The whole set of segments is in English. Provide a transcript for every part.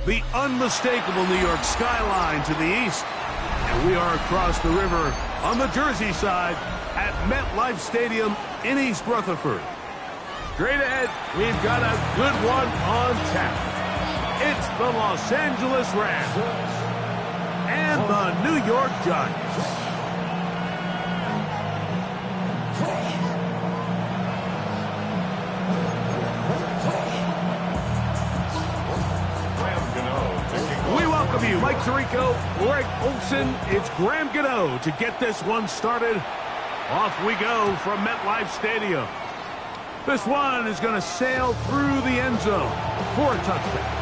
The unmistakable New York skyline to the east. And we are across the river on the Jersey side at MetLife Stadium in East Rutherford. Straight ahead, we've got a good one on tap. It's the Los Angeles Rams and the New York Giants. you. Mike Tirico, Greg Olson, it's Graham Gano to get this one started. Off we go from MetLife Stadium. This one is going to sail through the end zone for a touchdown.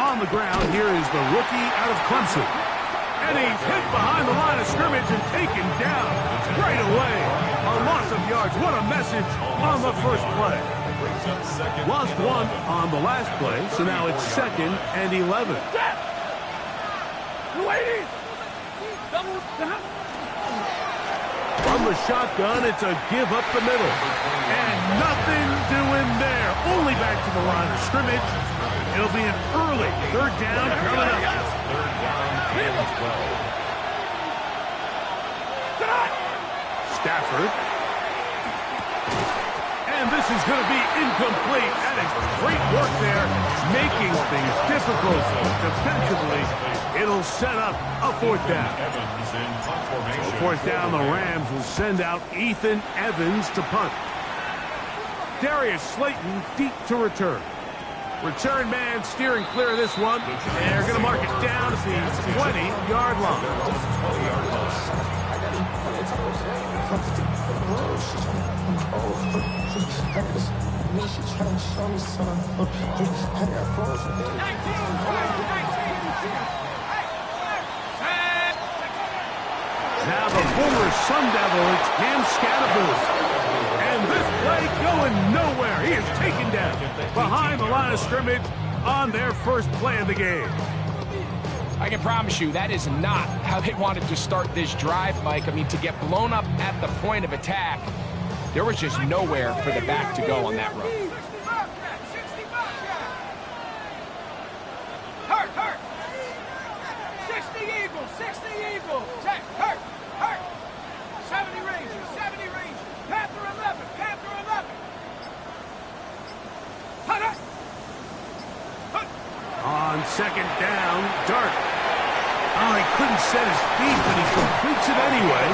On the ground, here is the rookie out of Clemson. And he's hit behind the line of scrimmage and taken down right away. A loss of yards. What a message on the first play. Lost one on the last play, so now it's 2nd and 11. From the shotgun, it's a give up the middle. And nothing doing there. Only back to the line of scrimmage. It'll be an early 3rd down coming up. 3rd down and 12. Stafford. And this is going to be incomplete. That is great work there, making things difficult defensively. It'll set up a 4th down. So 4th down, the Rams will send out Ethan Evans to punt. Darius Slayton deep to return. Return man steering clear of this one. They're going to mark it down at the 20-yard line. Now the former Sun Devil, it's Cam Scatterbull. And this play going nowhere. He is taken down behind the line of scrimmage on their first play of the game. I can promise you that is not how they wanted to start this drive, Mike. I mean, to get blown up at the point of attack, there was just nowhere for the back to go on that run. Hurt. 60 Eagles, 60 Eagles. Check, hurt. 70 Rangers, 70 Rangers. Panther 11, Panther 11. Hut. On 2nd down, Dart. Oh, he couldn't set his feet, but he completes it anyway.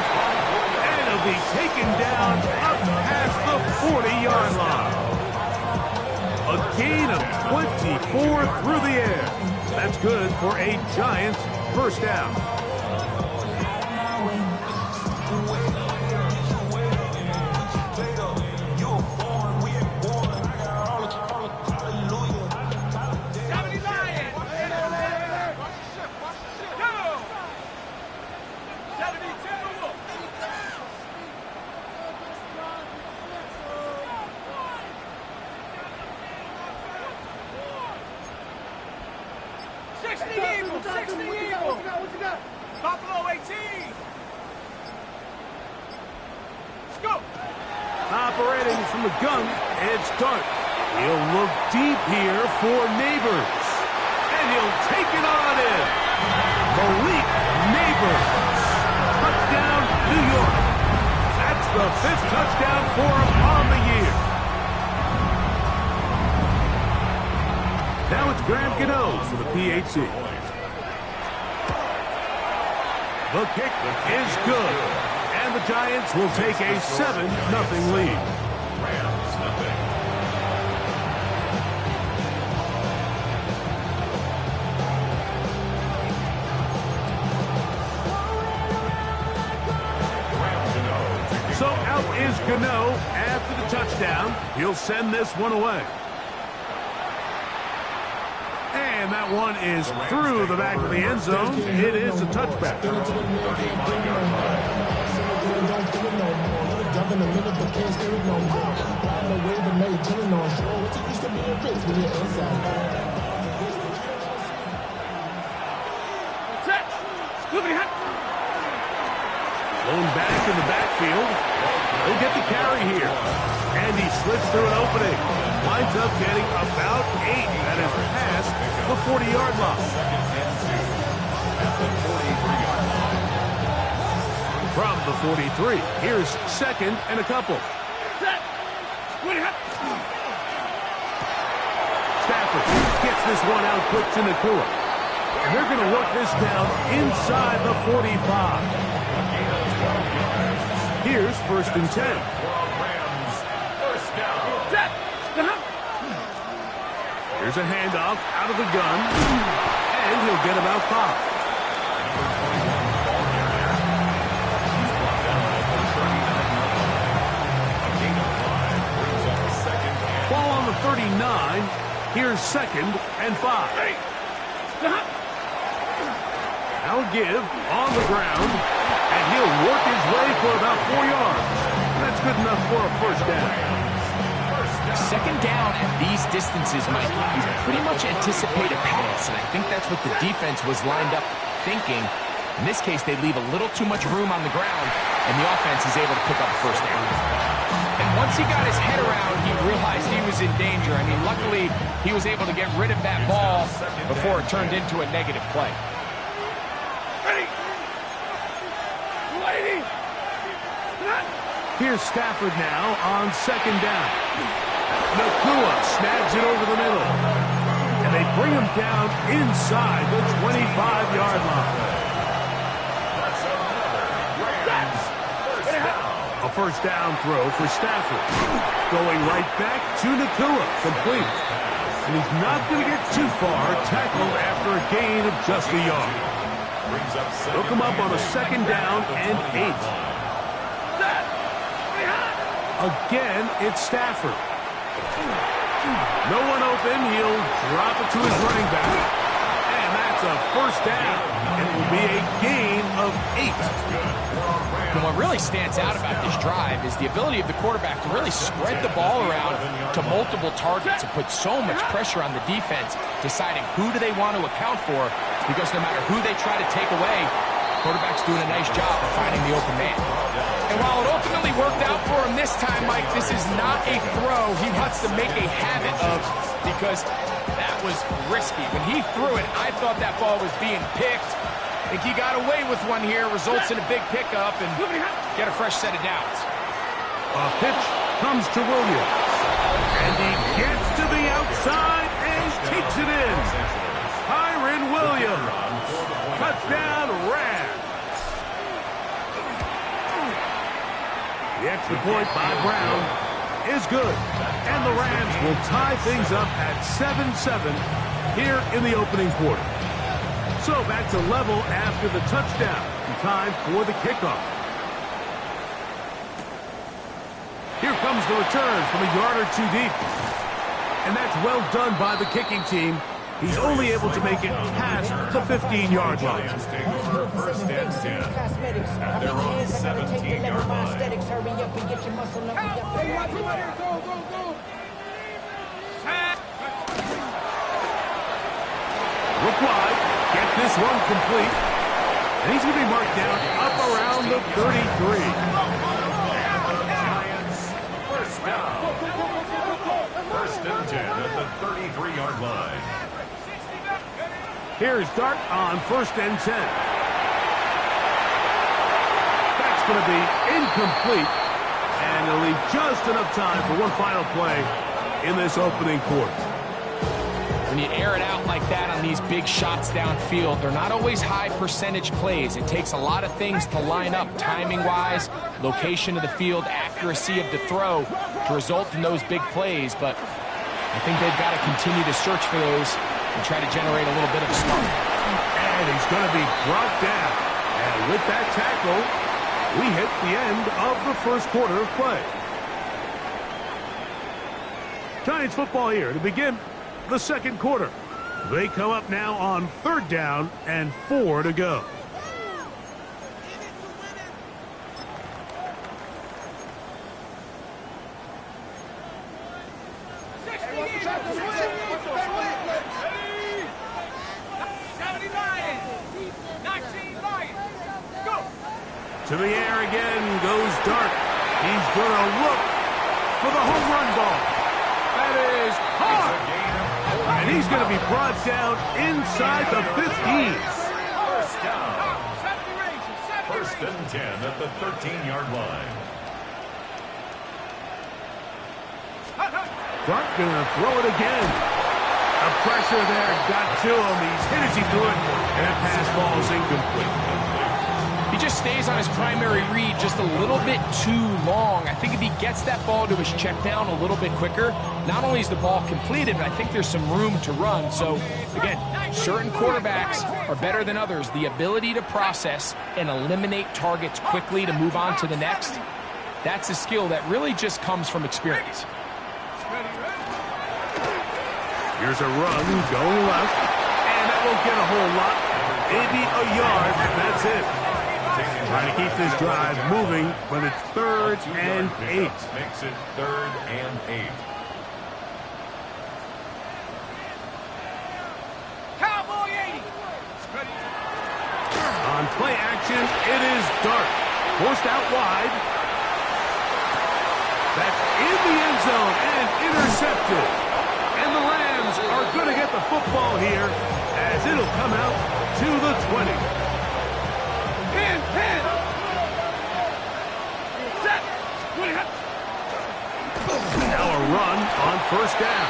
And it'll be taken down up past the 40-yard line. A gain of 24 through the air. That's good for a Giants 1st down. Buffalo 18. Go. Operating from the gun, it's Dart. He'll look deep here for Neighbors. And he'll take it on in. Malik Neighbors. Touchdown, New York. That's the 5th touchdown for him on the year. Now it's Graham Gano for the PHC. The kick is good, and the Giants will take a 7-0 lead. Rams nothing. So out is Gano after the touchdown. He'll send this one away. And that one is through the back of the end zone. It is a touchback. Blown back in the backfield. He'll get the carry here. And he slips through an opening. Winds up getting about 8. That is past the 40-yard line. From the 43, here's 2nd and a couple. Stafford gets this one out quick to Nakua. And they're going to work this down inside the 45. Here's 1st and 10. Here's a handoff out of the gun, and he'll get about 5. Ball on the 39. Here's 2nd and 5. Now give on the ground, and he'll work his way for about 4 yards. That's good enough for a 1st down. 2nd down at these distances, Mike, you pretty much anticipate a pass, and I think that's what the defense was lined up thinking. In this case, they leave a little too much room on the ground, and the offense is able to pick up a 1st down. And once he got his head around, he realized he was in danger. I mean, luckily, he was able to get rid of that ball before it turned into a negative play. Here's Stafford now on 2nd down. Nakua snags it over the middle. And they bring him down inside the 25-yard line. A 1st down throw for Stafford. Going right back to Nakua. Complete. And he's not going to get too far. Tackled after a gain of just a yard. They'll come up on a 2nd down and 8. Again, it's Stafford. No one open. He'll drop it to his running back. And that's a 1st down. It will be a gain of 8. And what really stands out about this drive is the ability of the quarterback to really spread the ball around to multiple targets and put so much pressure on the defense, deciding who do they want to account for, because no matter who they try to take away, quarterback's doing a nice job of finding the open man. And while it ultimately worked out for him this time, Mike, this is not a throw he wants to make a habit of, because that was risky. When he threw it, I thought that ball was being picked. I think he got away with one here, results in a big pickup, and get a fresh set of downs. A pitch comes to Williams. And he gets to the outside and takes it in. Kyren Williams. Touchdown, Rams. The extra point by Brown is good. And the Rams will tie things up at 7-7 here in the opening quarter. So back to level after the touchdown. Time for the kickoff. Here comes the return from a yard or 2 deep. And that's well done by the kicking team. He's only able to make it past the 15-yard line. 1st and 10. And they're on 17-yard line. Look wide. Get this one complete. And he's going to be marked down up around the 33. Giants, 1st down. 1st and 10 at the 33-yard line. Here's Dart on 1st and 10. That's going to be incomplete. And he'll leave just enough time for one final play in this opening quarter. When you air it out like that on these big shots downfield, they're not always high percentage plays. It takes a lot of things to line up, timing-wise, location of the field, accuracy of the throw to result in those big plays. But I think they've got to continue to search for those and try to generate a little bit of a spark. And he's going to be brought down. And with that tackle, we hit the end of the 1st quarter of play. Giants football here to begin the 2nd quarter. They come up now on 3rd down and 4 to go. To the air again goes Dart. He's going to look for the home run ball. That is hard. And he's going to be brought down inside the 15. 1st down. 1st and 10 at the 13-yard line. Dart going to throw it again. A The pressure there got to him. He's hit as he threw it, and that pass ball is incomplete. He just stays on his primary read just a little bit too long. I think if he gets that ball to his check down a little bit quicker, not only is the ball completed, but I think there's some room to run. So, again, certain quarterbacks are better than others. The ability to process and eliminate targets quickly to move on to the next, that's a skill that really just comes from experience. Here's a run going left, and that won't get a whole lot. Maybe a yard, that's it. Trying to keep this drive moving, but it's 3rd and 8. Makes it 3rd and 8. Cowboy 80. On play action, it is Dart. Forced out wide. That's in the end zone and intercepted. And the Rams are going to get the football here as it'll come out to the 20. Now a run on 1st down.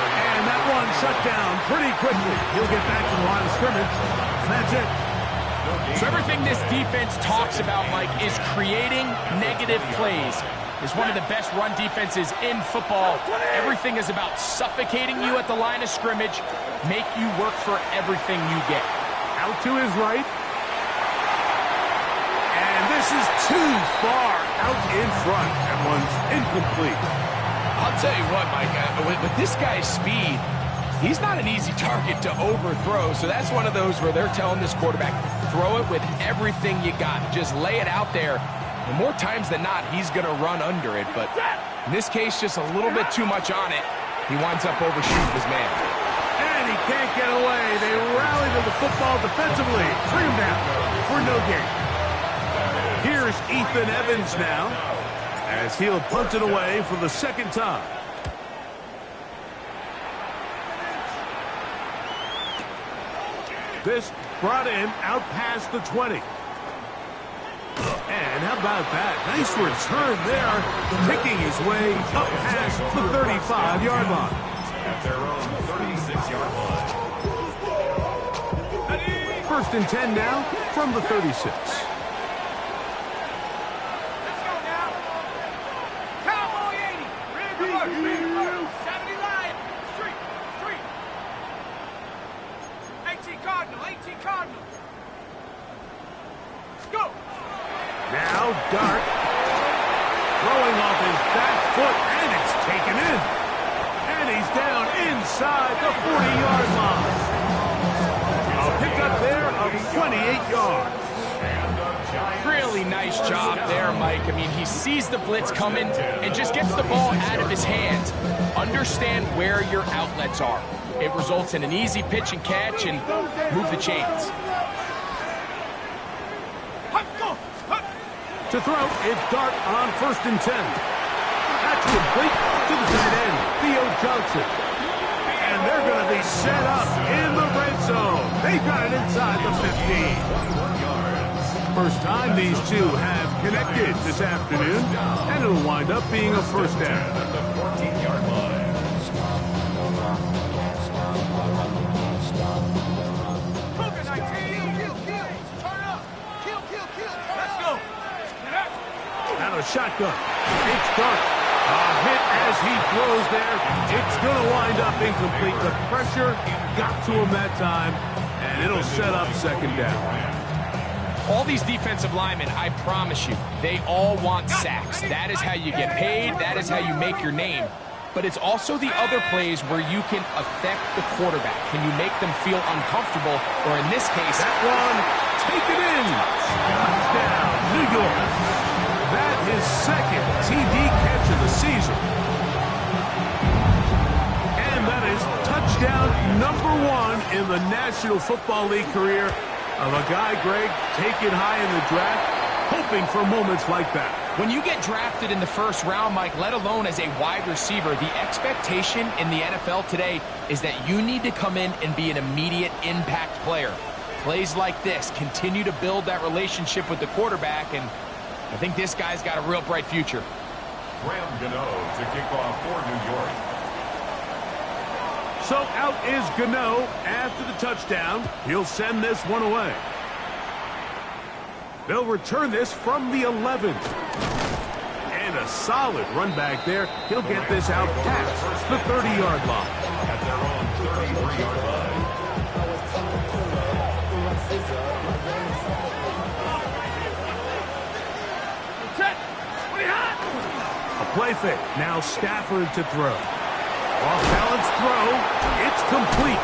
And that one shut down pretty quickly. He'll get back to the line of scrimmage. And that's it. So everything this defense talks about, Mike, is creating negative plays. It's one of the best run defenses in football. Everything is about suffocating you at the line of scrimmage, make you work for everything you get. Out to his right. This is too far out in front. That one's incomplete. I'll tell you what, Mike, with this guy's speed, he's not an easy target to overthrow. So that's one of those where they're telling this quarterback, throw it with everything you got. Just lay it out there. And more times than not, he's going to run under it. But in this case, just a little bit too much on it. He winds up overshooting his man. And he can't get away. They rally to the football defensively. Bring him down for no gain. Here's Ethan Evans now, as he'll punt it away for the 2nd time. This brought him out past the 20. And how about that? Nice return there, picking his way up past the 35-yard line. At their own 36-yard line. 1st and 10 now from the 36. Now Dart throwing off his back foot, and it's taken in. And he's down inside the 40-yard line. A pickup there of 28 yards. Really nice job there, Mike. I mean, he sees the blitz coming and just gets the ball out of his hands. Understand where your outlets are. It results in an easy pitch and catch and move the chains. To throw, it's Dart on 1st and 10. That's complete to the tight end, Theo Johnson. And they're going to be set up in the red zone. They've got it inside the 15. First time these two have connected this afternoon, and it'll wind up being a 1st down. At the 14-yard line. Out of shotgun. It's Dart. A hit as he throws there. It's going to wind up incomplete. The pressure got to him that time, and it'll set up 2nd down. All these defensive linemen, I promise you, they all want sacks. That is how you get paid. That is how you make your name. But it's also the other plays where you can affect the quarterback. Can you make them feel uncomfortable? Or in this case, that one taken in. Touchdown, New York. That is 2nd TD catch of the season. And that is touchdown number 1 in the National Football League career of a guy, Greg, taken high in the draft, hoping for moments like that. When you get drafted in the 1st round, Mike, let alone as a wide receiver, the expectation in the NFL today is that you need to come in and be an immediate impact player. Plays like this continue to build that relationship with the quarterback, and I think this guy's got a real bright future. Graham Gano to kick off for New York. So out is Gano after the touchdown. He'll send this one away. They'll return this from the 11. And a solid run back there. He'll get this out past the 30-yard line. At their own 33-yard line. A play fake. Now Stafford to throw. Off-balance throw. It's complete.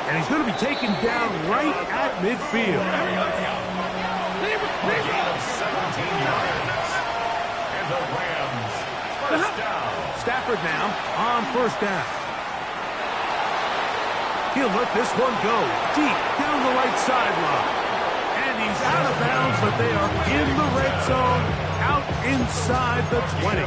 And he's going to be taken down right at midfield. A gain of 17 yards. And the Rams first down. Stafford now on first down. He'll let this one go deep down the right sideline. And he's out of bounds, but they are in the red zone, out inside the 20.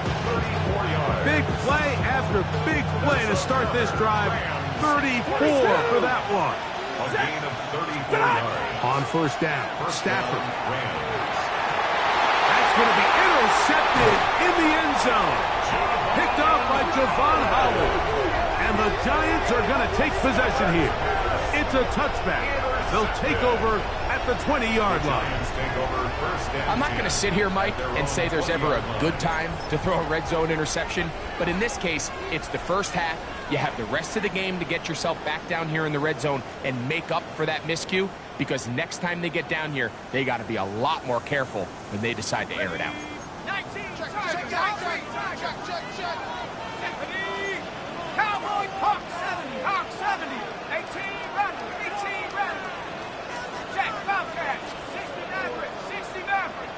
Big play after big play to start this drive. 34 for that one. A gain of 34 yards. On first down, Stafford. That's going to be intercepted in the end zone. Picked off by Javon Howard. And the Giants are going to take possession here. It's a touchback. They'll take over at the 20-yard line. I'm not going to sit here, Mike, and say there's ever a good time to throw a red zone interception. But in this case, it's the first half. You have the rest of the game to get yourself back down here in the red zone and make up for that miscue. Because next time they get down here, they got to be a lot more careful when they decide to air it out. 19, check. Cowboy, Hawk 70, Hawk 70. 18, ready, 18, ready. Check, Bobcat, 60 Maverick, 60 Maverick.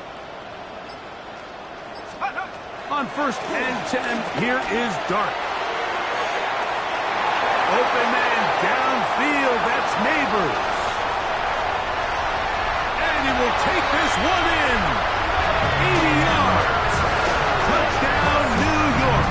On first and 10, here is Dart. Open man downfield, that's Neighbors. And he will take this one in. 80 yards. Touchdown, New York.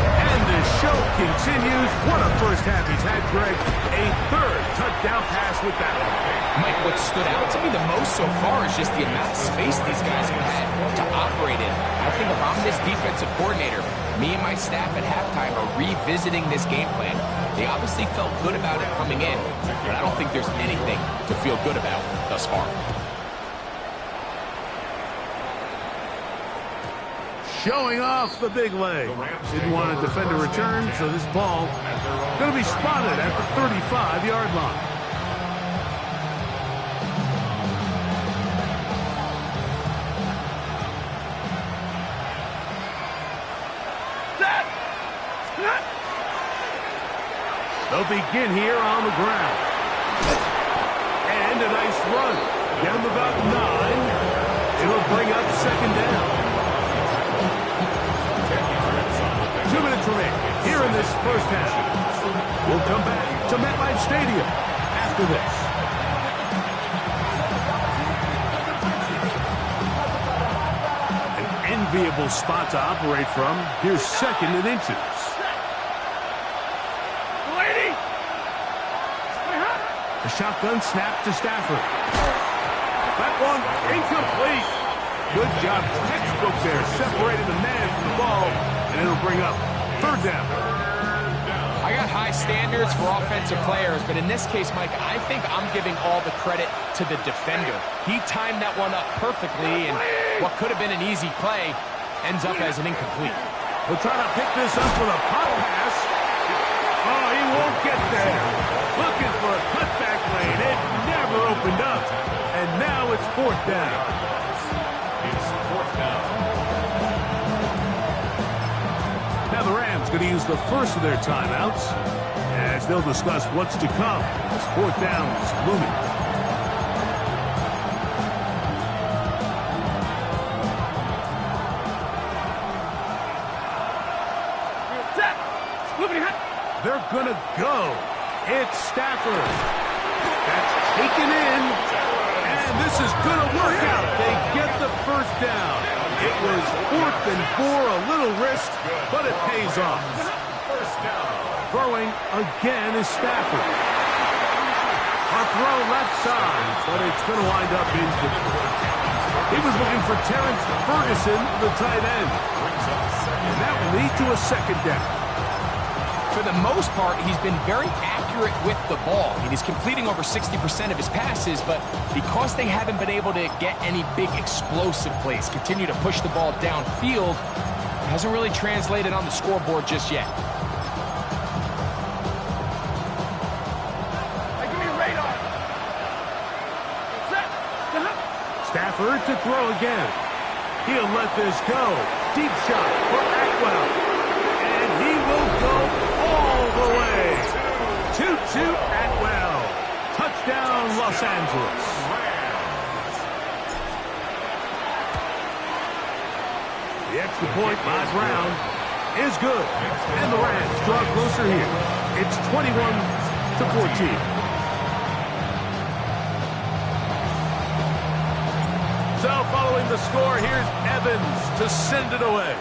And the show continues. What a first half he's had, Greg. A third touchdown pass with that one. Mike, what stood out to me the most so far is just the amount of space these guys have had to operate in. I think if I'm this defensive coordinator, me and my staff at halftime are revisiting this game plan. They obviously felt good about it coming in, but I don't think there's anything to feel good about thus far. Showing off the big leg. Didn't want to defend a return, so this ball going to be spotted at the 35-yard line. They'll begin here on the ground. And a nice run. Down about 9. It'll bring up second down. 2 minutes remaining here in this first half. We'll come back to MetLife Stadium after this. An enviable spot to operate from. Here's second and inches. The shotgun snap to Stafford. That one incomplete. Good job. Textbook there. Separated the man from the ball. And it'll bring up third down. I got high standards for offensive players, but in this case, Mike, I think I'm giving all the credit to the defender. He timed that one up perfectly, and what could have been an easy play ends up as an incomplete. We'll try to pick this up with a pop pass. Oh, he won't get there. Looking for a cutback lane. It never opened up. And now it's fourth down. It's fourth down. Now the Rams going to use the first of their timeouts as they'll discuss what's to come as fourth down is looming. They're going to go. It's Stafford. That's taken in. And this is going to work out. They get the first down. It was 4th and 4, a little risk, but it pays off. First down. Throwing again is Stafford. A throw left side, but it's going to wind up incomplete. He was looking for Terrence Ferguson, the tight end. And that will lead to a second down. For the most part, he's been very accurate with the ball. He's completing over 60% of his passes, but because they haven't been able to get any big explosive plays, continue to push the ball downfield, hasn't really translated on the scoreboard just yet. Stafford to throw again. He'll let this go. Deep shot for Atwell. And he will go all the way. 2-2 Atwell. Touchdown, Los Angeles. The extra point by Brown is good. And the Rams draw closer here. It's 21-14. So following the score, here's Evans to send it away.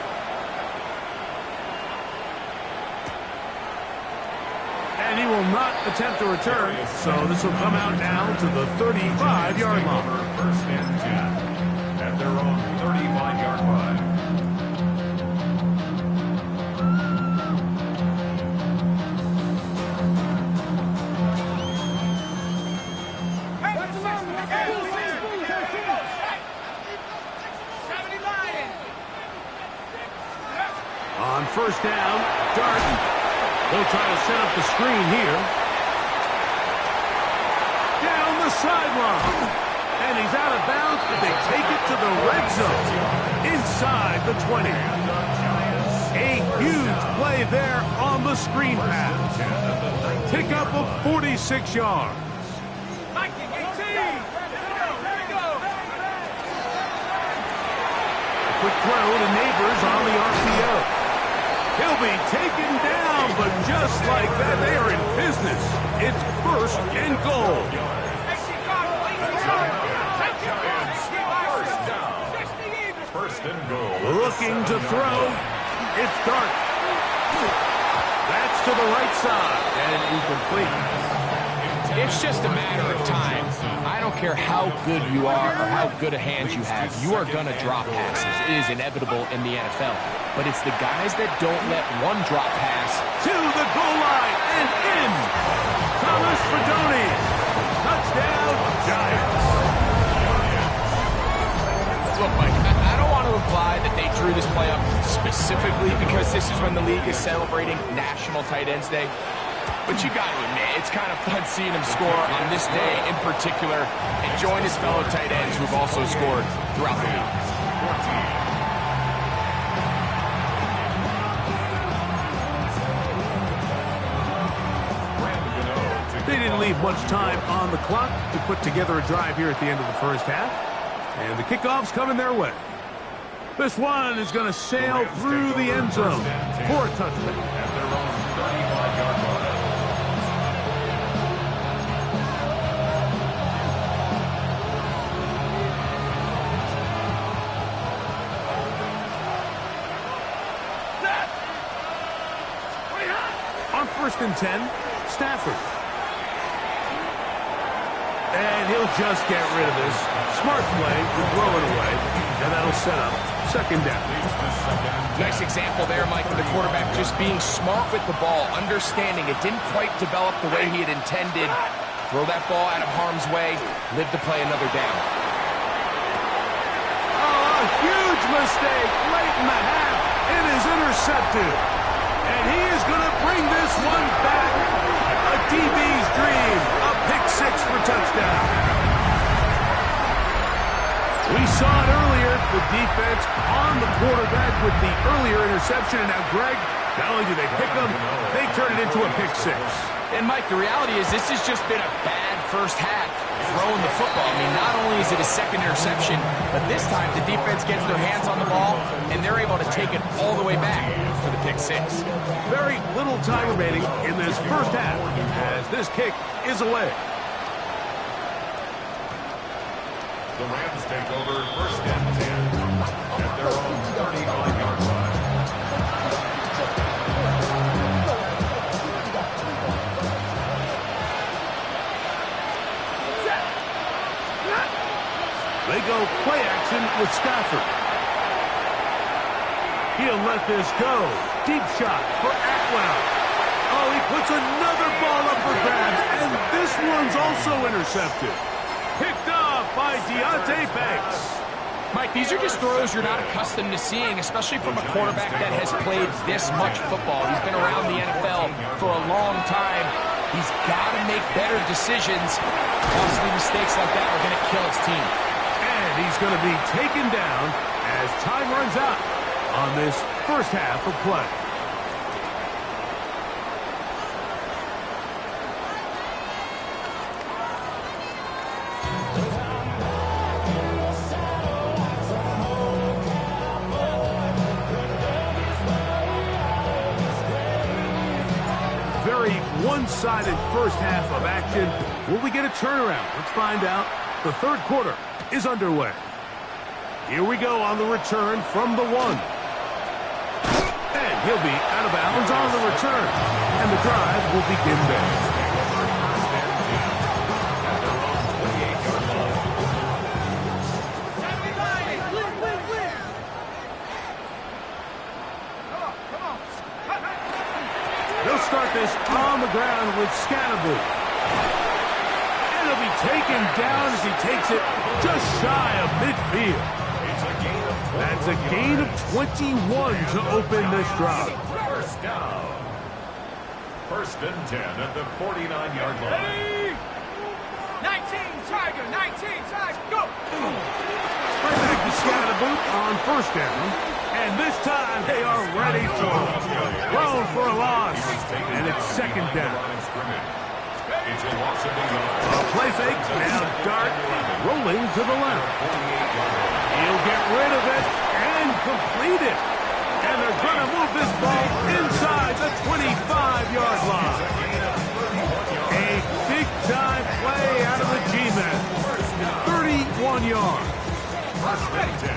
And he will not attempt to return, so this will come out now to the 35-yard line. First and 10 at their own 35-yard line. On first down, Darden. They'll try to set up the screen here. Down the sideline. And he's out of bounds, but they take it to the red zone. Inside the 20. A huge play there on the screen pass. Pickup of 46 yards. Quick throw to Neighbors on the RPO. He'll be taken down, but just like that, they are in business. It's first and goal. First and goal. Looking to throw. It's Dart. That's to the right side and incomplete. It's just a matter of time. I don't care how good you are or how good a hand you have. You are going to drop passes. It is inevitable in the NFL. But it's the guys that don't let one drop pass. To the goal line and in. Thomas Fedoni. Touchdown, Giants. Look, Mike, I don't want to imply that they drew this play up specifically because this is when the league is celebrating National Tight Ends Day. But you got to admit, it's kind of fun seeing him score on this day in particular and join his fellow tight ends who have also scored throughout the league. They didn't leave much time on the clock to put together a drive here at the end of the first half. And the kickoff's coming their way. This one is going to sail through the end zone for a touchdown. At their own 35-yard line. On first and 10, Stafford. And he'll just get rid of this. Smart play to throw it away. And that'll set up second down. Nice example there, Mike, of the quarterback just being smart with the ball, understanding it didn't quite develop the way he had intended. Throw that ball out of harm's way, live to play another down. Oh, a huge mistake late in the half. It is intercepted. And he is going to bring this one back. A DB's dream. A pick six for touchdown. We saw it earlier. The defense on the quarterback with the earlier interception. And now, Greg, not only do they pick him, they turn it into a pick six. And, Mike, the reality is this has just been a bad first half throwing the football. I mean, not only is it a second interception, but this time the defense gets their hands on the ball, and they're able to take it all the way back for the pick six. Very little time remaining in this first half as this kick is away. The Rams take over first and 10 at their own 35-yard line. They go play action He'll let this go. Deep shot for Atwell. Oh, he puts another ball up for grabs, and this one's also intercepted. Picked off by Deontay Banks. Mike, these are just throws you're not accustomed to seeing, especially from a quarterback that has played this much football. He's been around the NFL for a long time. He's got to make better decisions. Costly mistakes like that are going to kill his team. And he's going to be taken down as time runs out on this first half of play. Very one-sided first half of action. Will we get a turnaround? Let's find out. The third quarter is underway. Here we go on the return from the 1. And he'll be out of bounds on the return. And the drive will begin there. They'll start this on the ground with Scannaboo. And he'll be taken down as he takes it just shy of midfield. That's a gain of 21 to open this drive. First down. First and 10 at the 49-yard line. 19, Tiger, 19, Tiger, go! Right back to Scannaboo on first down. And this time they are ready for it. Thrown for a loss. And it's second down. A play fake. Now Dart rolling to the left. He'll get rid of it and complete it. And they're going to move this ball inside the 25-yard line. A big-time play out of the G-Men. 31 yards.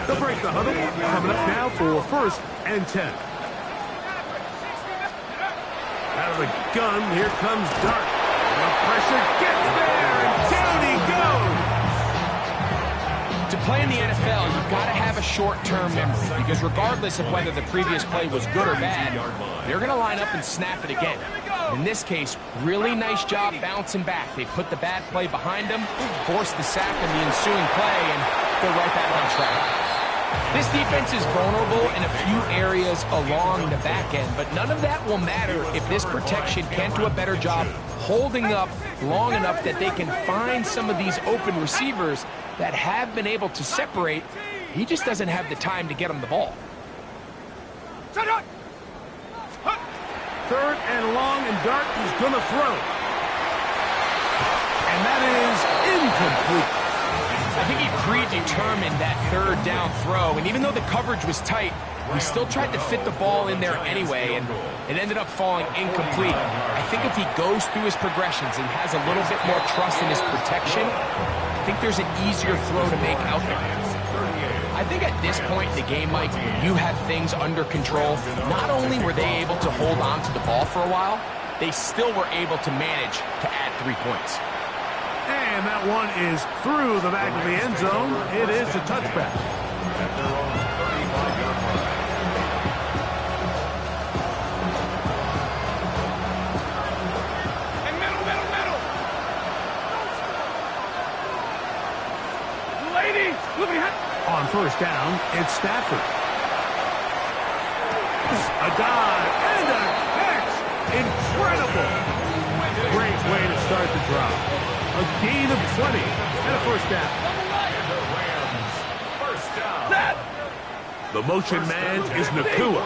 They'll break the huddle. Coming up now for first and 10. Out of the gun, here comes Dart. The pressure gets there, and down he goes. To play in the NFL, you've got to have a short-term memory, because regardless of whether the previous play was good or bad, they're going to line up and snap it again. In this case, really nice job bouncing back. They put the bad play behind them, forced the sack in the ensuing play, and they're right back on track. This defense is vulnerable in a few areas along the back end, but none of that will matter if this protection can't do a better job holding up long enough that they can find some of these open receivers that have been able to separate. He just doesn't have the time to get them the ball. Third and long, and Dart is going to throw. And that is incomplete. I think he predetermined that third down throw, and even though the coverage was tight, he still tried to fit the ball in there anyway, and it ended up falling incomplete. I think if he goes through his progressions and has a little bit more trust in his protection, I think there's an easier throw to make out there. I think at this point in the game, Mike, when you have things under control, not only were they able to hold on to the ball for a while, they still were able to manage to add 3 points. And that one is through the back of the end zone. It is a touchback. And middle. Ladies, look at On first down, it's Stafford. A dive and a catch. Incredible. Great way to start the drive. A gain of 20 and a first down. The motion man is Nakua.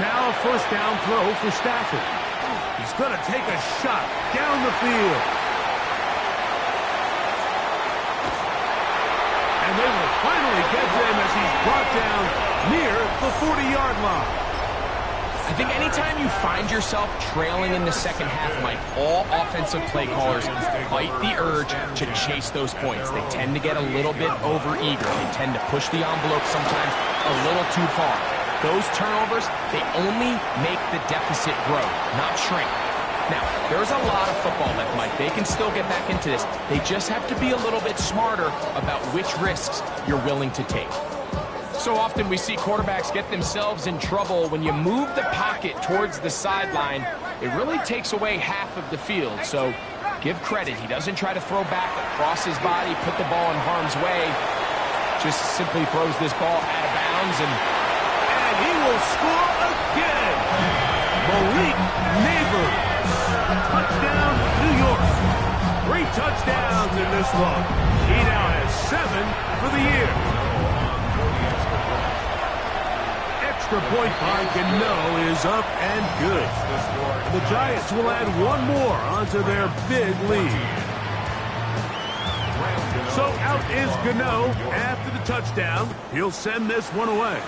Now a first down throw for Stafford. He's going to take a shot down the field. And they will finally get him as he's brought down near the 40-yard line. I think anytime you find yourself trailing in the second half, Mike, all offensive play callers fight the urge to chase those points. They tend to get a little bit over-eager. They tend to push the envelope sometimes a little too far. Those turnovers, they only make the deficit grow, not shrink. Now, there's a lot of football left, Mike. They can still get back into this. They just have to be a little bit smarter about which risks you're willing to take. So often we see quarterbacks get themselves in trouble when you move the pocket towards the sideline. It really takes away half of the field. So give credit. He doesn't try to throw back across his body, put the ball in harm's way. Just simply throws this ball out of bounds, and he will score again. Malik Neighbors. Touchdown, New York. 3 touchdowns in this one. He now has 7 for the year. Extra point by Gano is up and good. The Giants will add 1 more onto their big lead. So out is Gano after the touchdown. He'll send this one away.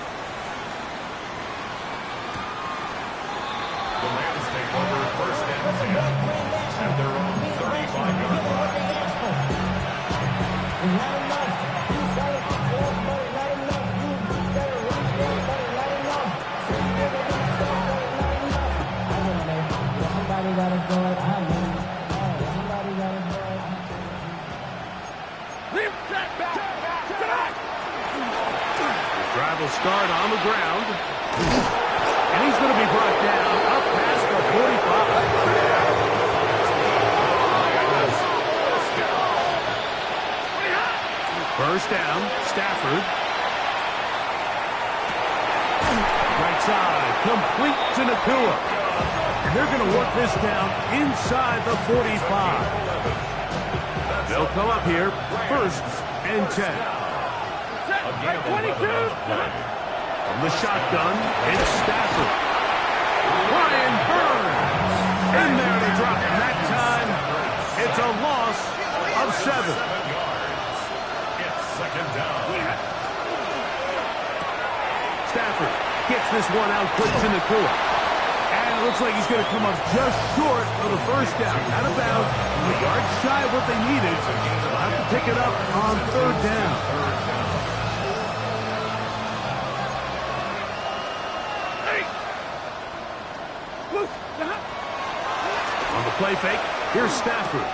The Rams take over first and 10 at their own 35-yard line. Drive will start on the ground. And he's going to be brought down up past the 45. First down, Stafford. Right side, complete to Nakua. And they're going to work this down inside the 45. They'll come up here, first and 10. 22. From the shotgun, it's Stafford. Brian Burns in there to drop it. That time, it's a loss of 7. It's second down. Stafford gets this one out quick to Nakua. And it looks like he's going to come up just short of the first down. Out of bounds, a yard shy of what they needed. They'll have to pick it up on 3rd down. On the play fake, here's Stafford.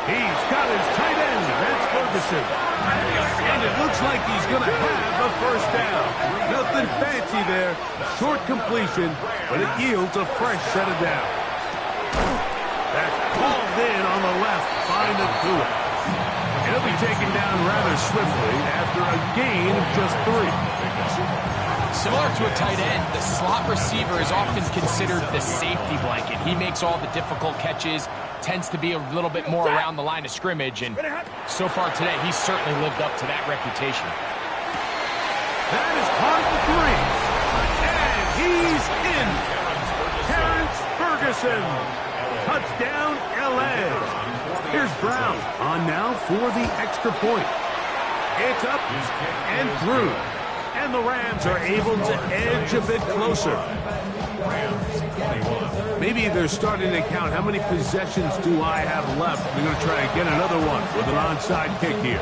He's got his tight end. That's Ferguson. And it looks like he's going to have a first down. Nothing fancy there. Short completion, but it yields a fresh set of downs. That's pulled in on the left by Nakua. He'll be taken down rather swiftly after a gain of just 3. Similar to a tight end, the slot receiver is often considered the safety blanket. He makes all the difficult catches, tends to be a little bit more around the line of scrimmage, and so far today, he's certainly lived up to that reputation. That is caught at the 3. And he's in. Terrence Ferguson. Touchdown, L.A. Here's Brown on now for the extra point. It's up and through. And the Rams are able to edge a bit closer. Maybe they're starting to count how many possessions do I have left. They're going to try to get another one with an onside kick here.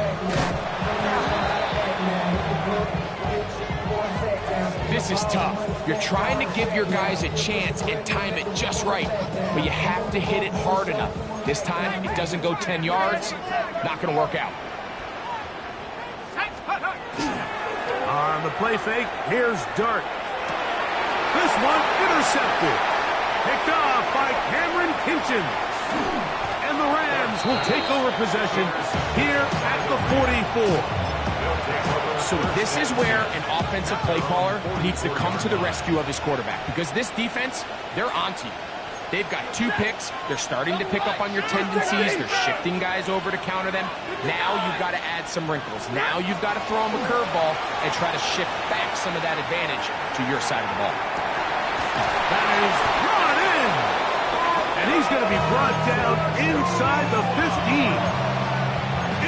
This is tough. You're trying to give your guys a chance and time it just right, but you have to hit it hard enough. This time, it doesn't go 10 yards. Not going to work out. On the play fake, here's Dart. This one intercepted. Picked off by Cameron Kinchins. And the Rams will take over possession here at the 44. So this is where an offensive play caller needs to come to the rescue of his quarterback, because this defense, they're onto you. They've got 2 picks. They're starting to pick up on your tendencies. They're shifting guys over to counter them. Now you've got to add some wrinkles. Now you've got to throw them a curveball and try to shift back some of that advantage to your side of the ball. That is brought in. And he's going to be brought down inside the 15.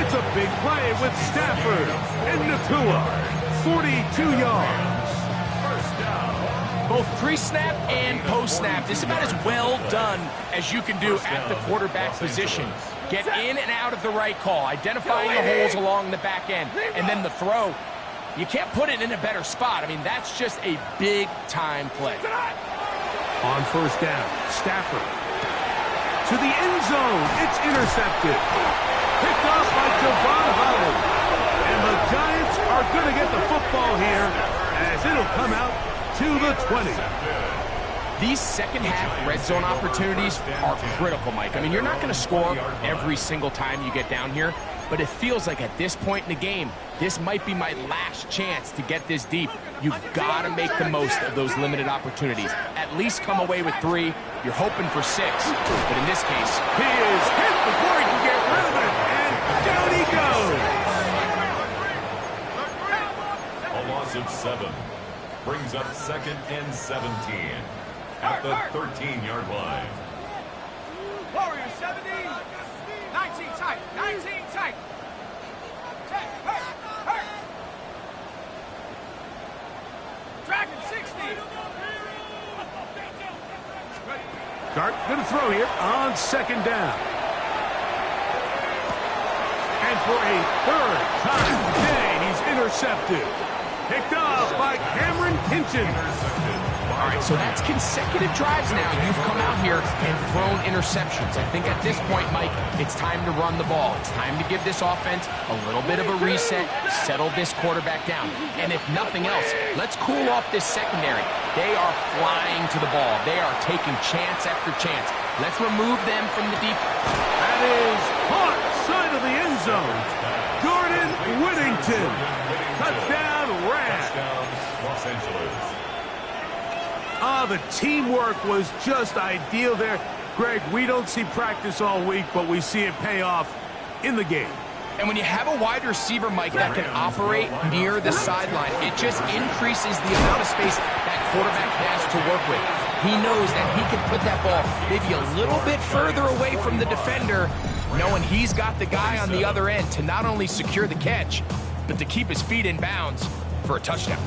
It's a big play with Stafford and Nakua. 42 yards. Both pre-snap and post-snap, this is about as well done as you can do at the quarterback position. Get in and out of the right call, identifying the holes along the back end, and then the throw. You can't put it in a better spot. I mean, that's just a big-time play. On first down, Stafford. To the end zone, it's intercepted. Picked off by Javon Holland. And the Giants are going to get the football here to the 20. These second-half red zone opportunities are critical, Mike. I mean, you're not going to score every single time you get down here, but it feels like at this point in the game, this might be my last chance to get this deep. You've got to make the most of those limited opportunities. At least come away with 3. You're hoping for 6, but in this case, he is hit before he can get rid of it, and down he goes. A loss of 7 brings up 2nd and 17 at the 13-yard line. Warriors 70. 19 tight. 19 tight. Check. Hurt. Dragon 60. Dart going to throw here on 2nd down. And for a 3rd time today, he's intercepted. Picked up by Cameron Kinchen. all right, so that's consecutive drives now. You've come out here and thrown interceptions. I think at this point, Mike, it's time to run the ball. It's time to give this offense a little bit of a reset, settle this quarterback down. And if nothing else, let's cool off this secondary. They are flying to the ball. They are taking chance after chance. Let's remove them from the defense. That is caught side of the end zone. Jordan Whittington. Touchdown, Rams. Los Angeles. The teamwork was just ideal there. Greg, we don't see practice all week, but we see it pay off in the game. And when you have a wide receiver, Mike, that can operate near the sideline, it just increases the amount of space that quarterback has to work with. He knows that he can put that ball maybe a little bit further away from the defender, knowing he's got the guy on the other end to not only secure the catch, but to keep his feet in bounds for a touchdown.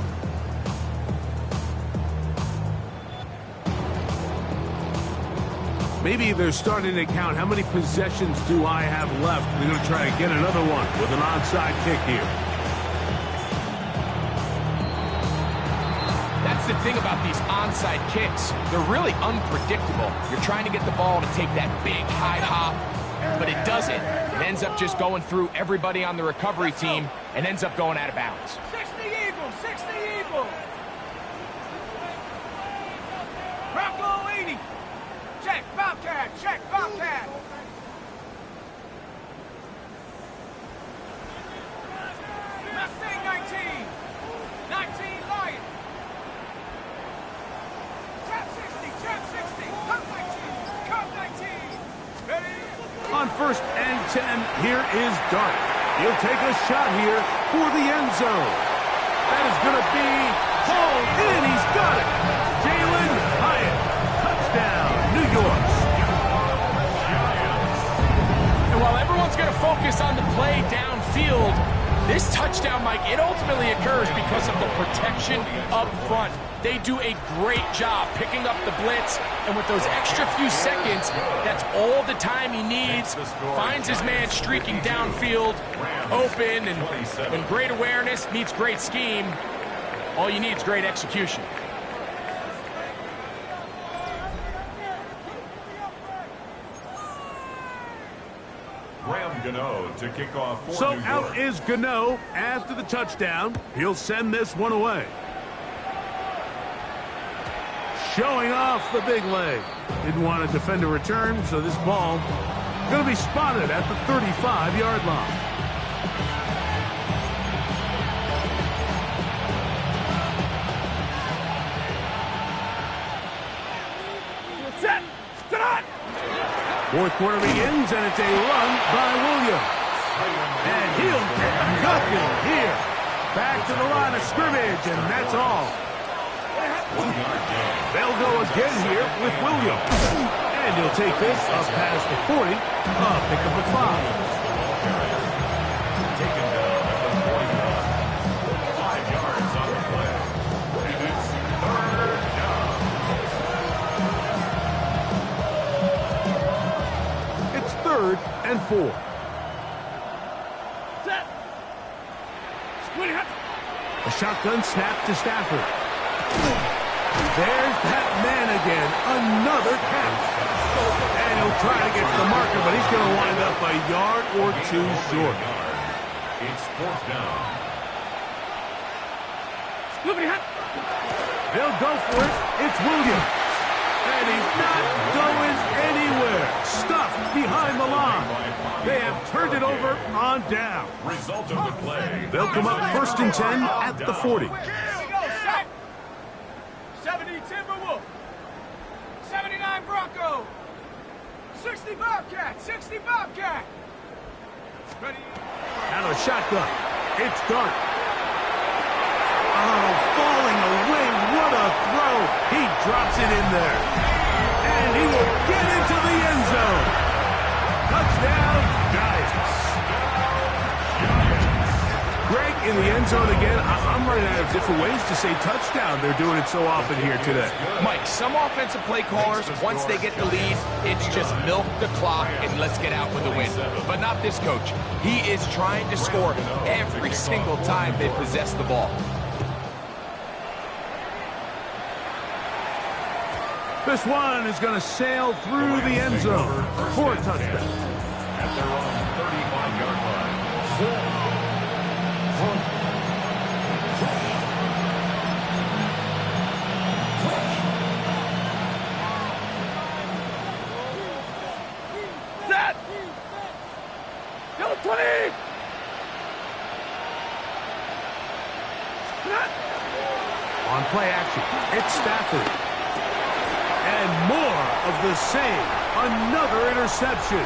Maybe they're starting to count how many possessions do I have left. They're going to try to get another one with an onside kick here. That's the thing about these onside kicks. They're really unpredictable. You're trying to get the ball to take that big high hop, but it doesn't. It ends up just going through everybody on the recovery team and ends up going out of bounds. 60 Eagles, 60 Eagles. Bronco 80. Check, Bobcat, check, Bobcat. Mustang 19. 19 Lion. Trap 60, Cup 19. Ready? On 1st and 10, here is Dart. He'll take a shot here for the end zone. That is going to be hauled in. He's got it. Jalen Hyatt. Touchdown, New York. And while everyone's going to focus on the play downfield, this touchdown, Mike, it ultimately occurs because of the protection up front. They do a great job picking up the blitz, and with those extra few seconds, that's all the time he needs. Finds his man streaking downfield, open, and when great awareness meets great scheme, all you need is great execution. Gano to kick off for So New out York. is Gano after the touchdown. He'll send this one away. Showing off the big leg. Didn't want to defend a return, so this ball going to be spotted at the 35-yard line. Set. Start. 4th quarter begins, and it's a run by Williams. And he'll get nothing here. Back to the line of scrimmage, and that's all. They'll go again here with Williams. And he'll take this up past the 40. Pick up at 5. Taken down at the 41. 5 yards on the play. And it's 3rd down. It's 3rd and 4. Set. Squid hut. A shotgun snap to Stafford. There's that man again. Another catch. And he'll try to get to the marker, but he's going to wind up a yard or 2 short. It's 4th down. They'll go for it. It's Williams. And he's not going anywhere. Stuffed behind the line. They have turned it over on down. Result of the play. They'll come up 1st and 10 at the 40. Here we go, set. 70 Timberwolf. 79 Bronco. 60 Bobcat. 60 Bobcat. Ready. Out of shotgun. It's Dart. Oh, falling away. What a throw. He drops it in there. And he will get into the end zone. Touchdown, Giants. Greg in the end zone again. I'm running out of different ways to say touchdown. They're doing it so often here today. Mike, some offensive play callers, once they get the lead, it's just milk the clock and let's get out with a win. But not this coach. He is trying to score every single time they possess the ball. This one is going to sail through the end zone for a touchdown. At their own 35-yard line. Set. Go 20. On play action, it's Stafford. And more of the same. Another interception.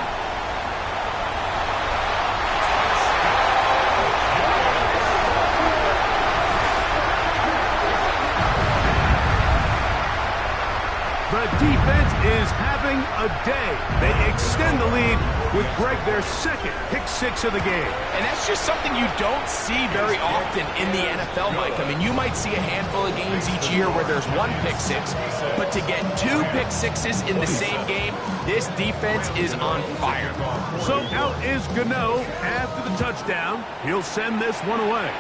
The defense is having a day. They extend the lead with Greg their second pick six of the game. And that's just something you don't see very often in the NFL, Mike. I mean, you might see a handful of games each year where there's one pick six, but to get two pick sixes in the same game, this defense is on fire. So out is Gano after the touchdown. He'll send this one away.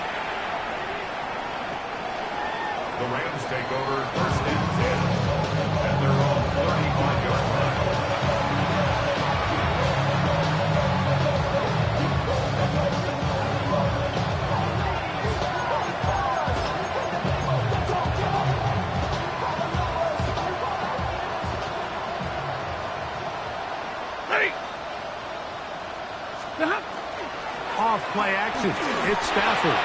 The Rams take over 1st and 10 at their own 35-yard line. Off play action. It's Stafford.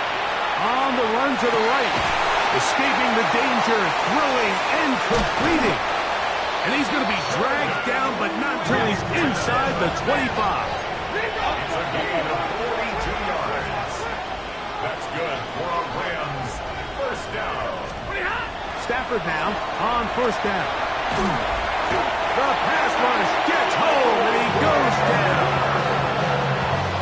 On the run to the right. Escaping the danger, throwing and completing. And he's going to be dragged down, but not until he's inside the 25. It's a gain of 42 yards. That's good for a Rams 1st down. Stafford now on 1st down. The pass rush gets home, and he goes down.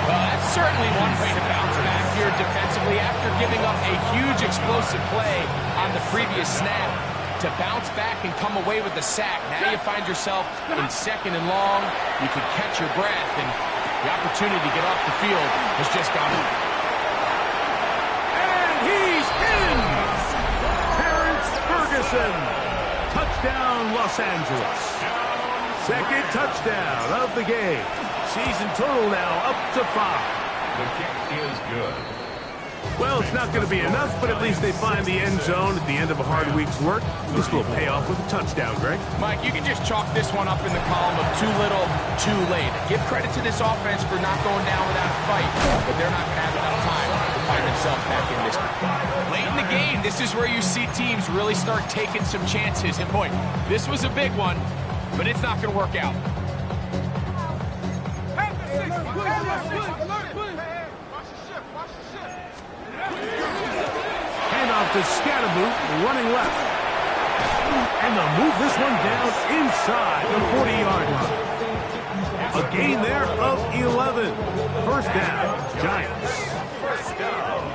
Well, that's certainly one way to bounce back here defensively after giving up a huge explosive play on the previous snap. To bounce back and come away with the sack. Now you find yourself in 2nd and long. You can catch your breath, and the opportunity to get off the field has just gone up. And he's in! Terrence Ferguson. Touchdown, Los Angeles. 2nd touchdown of the game. Season total now up to 5. The kick is good. Well, it's not going to be enough, but at least they find the end zone at the end of a hard week's work. This will pay off with a touchdown, Greg. Mike, you can just chalk this one up in the column of too little, too late. Give credit to this offense for not going down without a fight, but they're not going to have enough time to find themselves back in this one. Late in the game, this is where you see teams really start taking some chances. And boy, this was a big one, but it's not going to work out. Handoff to Scatterboot, running left. And they'll move this one down inside the 40-yard line. A gain there of 11. 1st down, Giants. 1st down.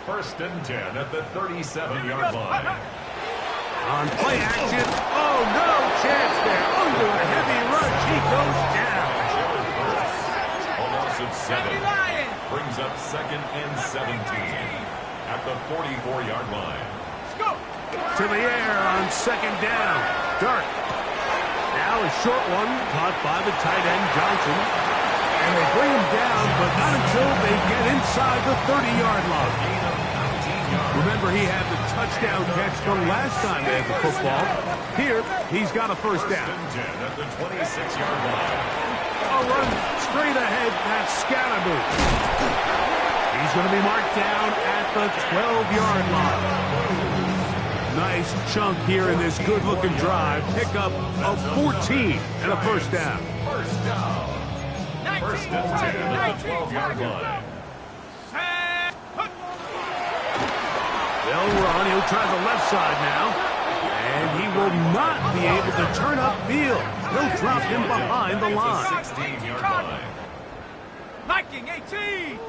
1st and 10 at the 37-yard line. On play action. Oh, no chance there. Under a heavy rush, he goes down. A loss of 7. Brings up 2nd and 17 at the 44-yard line. To the air on 2nd down. Dart. Now a short one caught by the tight end Johnson. And they bring him down, but not until they get inside the 30-yard line. Remember, Remember, he had the touchdown catch the last time they had the football. Here, he's got a first down. At the 26-yard line. A run straight ahead, that's Scatterboo. He's going to be marked down at the 12-yard line. Nice chunk here in this good-looking drive. Pickup of 14 and a first down. First down. First and 10 at the 12-yard line. They'll run. He'll try the left side now. And he will not be able to turn upfield. He'll drop him behind the line. 16-yard line. Viking 18.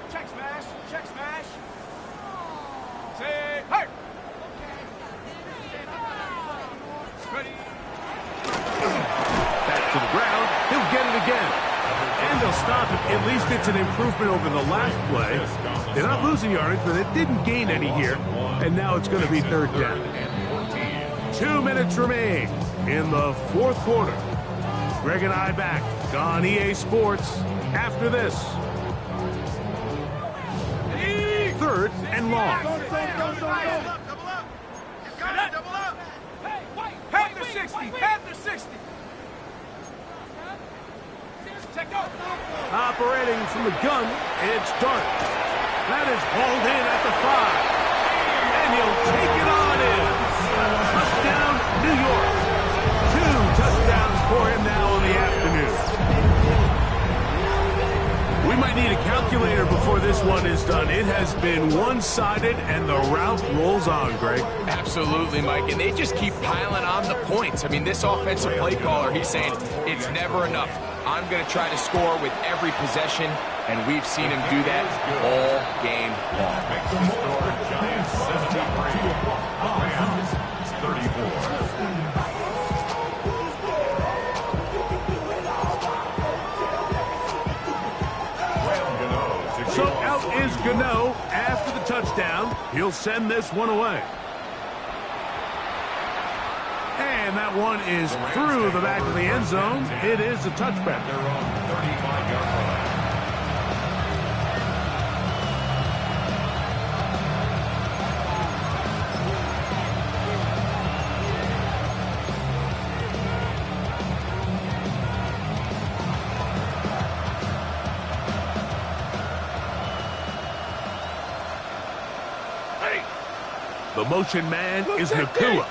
Check smash. Check smash. Say, hurt. Ready. Back to the ground. He'll get it again. And they'll stop it. At least it's an improvement over the last play. They're not losing yardage, but it didn't gain any here. And now it's going to be third down. 2 minutes remain in the fourth quarter. Greg and I back on EA Sports after this. Third and long. Panther 60. Panther 60. Operating from the gun, it's Dart. That is hauled in at the 5. And he'll take it on in. Touchdown, New York. 2 touchdowns for him now in the afternoon. We might need a calculator before this one is done. It has been one-sided, and the route rolls on, Greg. Absolutely, Mike, and they just keep piling on the points. I mean, this offensive play caller, he's saying it's never enough. I'm going to try to score with every possession, and we've seen him do that all game long. Giants 73. Rams 34. So out is Gano after the touchdown. He'll send this one away. And that one is through the back of the end zone. It is a touchback. They're on 35-yard line. The motion man is Nakua.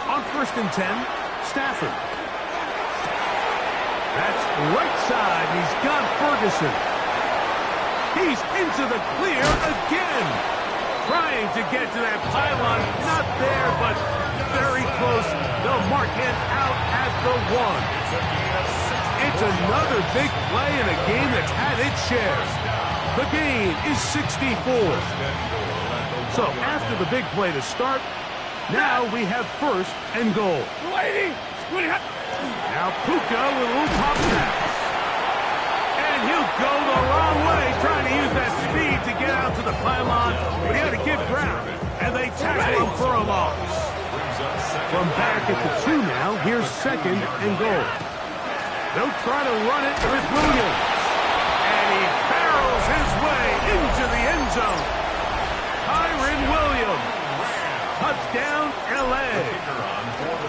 On first and 10, Stafford. That's right side. He's got Ferguson. He's into the clear again. Trying to get to that pylon. Not there, but very close. They'll mark him out at the 1. It's another big play in a game that's had its share. The gain is 64. So after the big play to start, now we have first and goal. Now Puka with a little pop pass. And he'll go the wrong way, trying to use that speed to get out to the pylon, but he had to give ground, and they tackle him for a loss. From back at the 2 now, here's second and goal. They'll try to run it with Williams. And he barrels his way into the end zone. Kyron Williams. Touchdown, L.A.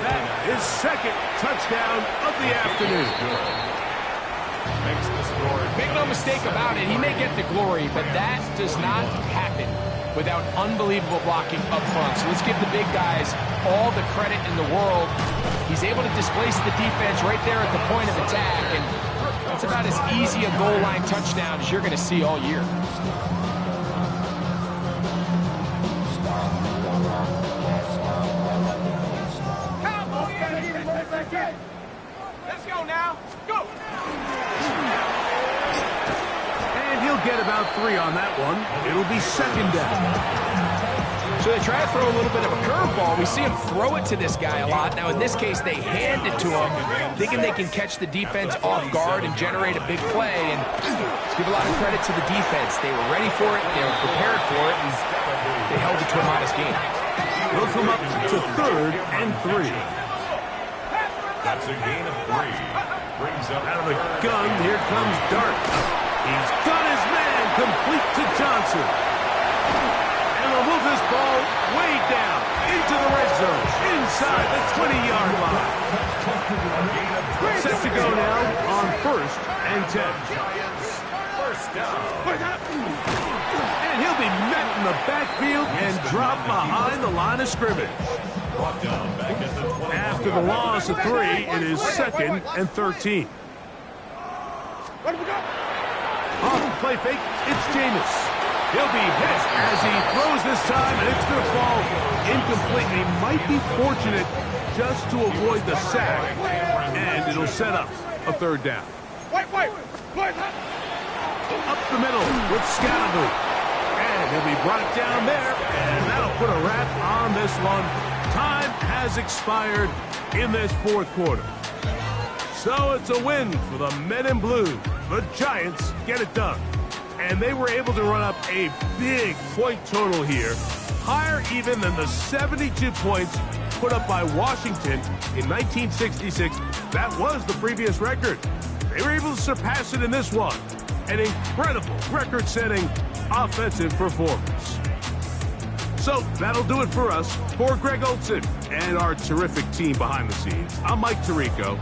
That is second touchdown of the afternoon. Makes the score. Make no mistake about it, he may get the glory, but that does not happen without unbelievable blocking up front. So let's give the big guys all the credit in the world. He's able to displace the defense right there at the point of attack, and that's about as easy a goal line touchdown as you're going to see all year. Let's go now. Go. And he'll get about 3 on that one. It'll be second down. So they try to throw a little bit of a curveball. We see him throw it to this guy a lot. Now, in this case, they hand it to him, thinking they can catch the defense off guard and generate a big play. And let's give a lot of credit to the defense. They were ready for it. They were prepared for it. And they held it to a modest game. They'll come up to third and 3. That's a gain of 3. Brings up Out of the gun, here comes Dart. He's got his man. Complete to Johnson. And they'll move this ball way down into the red zone, inside the 20-yard line. Set to go now on 1st and 10. First down. And he'll be met in the backfield and dropped behind the line of scrimmage. Brought down back at the 20. After the loss of 3, it is 2nd and 13. Off the play fake, it's Jameis. He'll be hit as he throws this time, and it's going to fall incomplete. He might be fortunate just to avoid the sack, and it'll set up a 3rd down. Up the middle with Scalaboo. And he'll be brought down there, and that'll put a wrap on this one. Time has expired in this 4th quarter. So it's a win for the Men in Blue. The Giants get it done. And they were able to run up a big point total here, higher even than the 72 points put up by Washington in 1966. That was the previous record. They were able to surpass it in this one. An incredible record-setting offensive performance. So that'll do it for us. For Greg Olson and our terrific team behind the scenes, I'm Mike Tirico.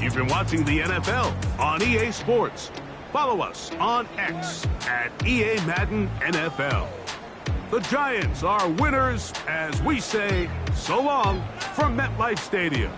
You've been watching the NFL on EA Sports. Follow us on X at EA Madden NFL. The Giants are winners as we say so long from MetLife Stadium.